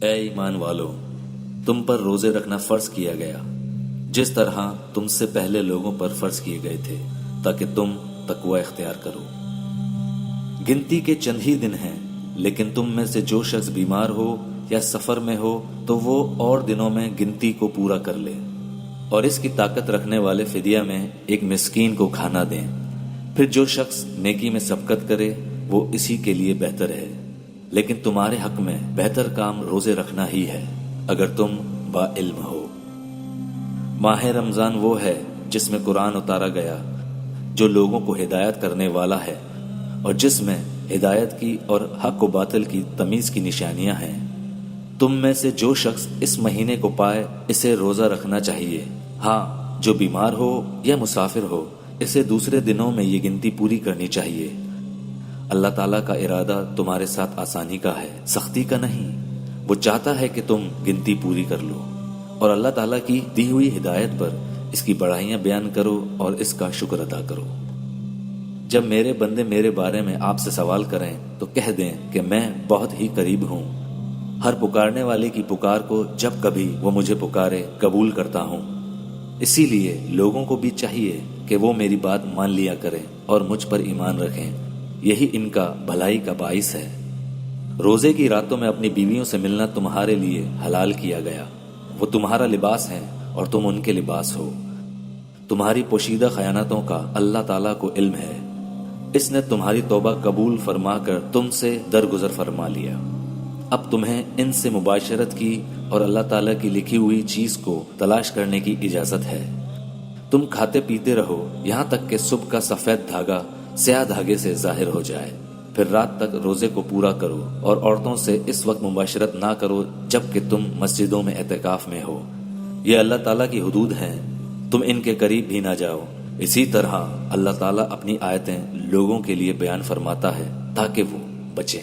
اے ایمان والو، تم پر روزے رکھنا فرض کیا گیا جس طرح تم سے پہلے لوگوں پر فرض کیے گئے تھے، تاکہ تم تقوی اختیار کرو۔ گنتی کے چند ہی دن ہیں، لیکن تم میں سے جو شخص بیمار ہو یا سفر میں ہو تو وہ اور دنوں میں گنتی کو پورا کر لے، اور اس کی طاقت رکھنے والے فدیہ میں ایک مسکین کو کھانا دیں۔ پھر جو شخص نیکی میں سبقت کرے وہ اسی کے لیے بہتر ہے، لیکن تمہارے حق میں بہتر کام روزے رکھنا ہی ہے اگر تم با علم ہو۔ ماہ رمضان وہ ہے جس میں قرآن اتارا گیا، جو لوگوں کو ہدایت کرنے والا ہے، اور جس میں ہدایت کی اور حق و باطل کی تمیز کی نشانیاں ہیں۔ تم میں سے جو شخص اس مہینے کو پائے اسے روزہ رکھنا چاہیے۔ ہاں، جو بیمار ہو یا مسافر ہو اسے دوسرے دنوں میں یہ گنتی پوری کرنی چاہیے۔ اللہ تعالیٰ کا ارادہ تمہارے ساتھ آسانی کا ہے، سختی کا نہیں۔ وہ چاہتا ہے کہ تم گنتی پوری کر لو، اور اللہ تعالیٰ کی دی ہوئی ہدایت پر اس کی بڑائیاں بیان کرو اور اس کا شکر ادا کرو۔ جب میرے بندے میرے بارے میں آپ سے سوال کریں تو کہہ دیں کہ میں بہت ہی قریب ہوں، ہر پکارنے والے کی پکار کو جب کبھی وہ مجھے پکارے قبول کرتا ہوں۔ اسی لیے لوگوں کو بھی چاہیے کہ وہ میری بات مان لیا کریں اور مجھ پر ایمان رکھیں، یہی ان کا بھلائی کا باعث ہے۔ روزے کی راتوں میں اپنی بیویوں سے ملنا تمہارے لیے حلال کیا گیا، وہ تمہارا لباس ہیں اور تم ان کے لباس ہو۔ تمہاری پوشیدہ خیانتوں کا اللہ تعالیٰ کو علم ہے، اس نے تمہاری توبہ قبول فرما کر تم سے درگزر فرما لیا۔ اب تمہیں ان سے مباشرت کی اور اللہ تعالیٰ کی لکھی ہوئی چیز کو تلاش کرنے کی اجازت ہے۔ تم کھاتے پیتے رہو یہاں تک کہ صبح کا سفید دھاگا سیاہ دھاگے سے ظاہر ہو جائے، پھر رات تک روزے کو پورا کرو، اور عورتوں سے اس وقت مباشرت نہ کرو جب کہ تم مسجدوں میں اعتکاف میں ہو۔ یہ اللہ تعالیٰ کی حدود ہیں، تم ان کے قریب بھی نہ جاؤ۔ اسی طرح اللہ تعالیٰ اپنی آیتیں لوگوں کے لیے بیان فرماتا ہے تاکہ وہ بچیں۔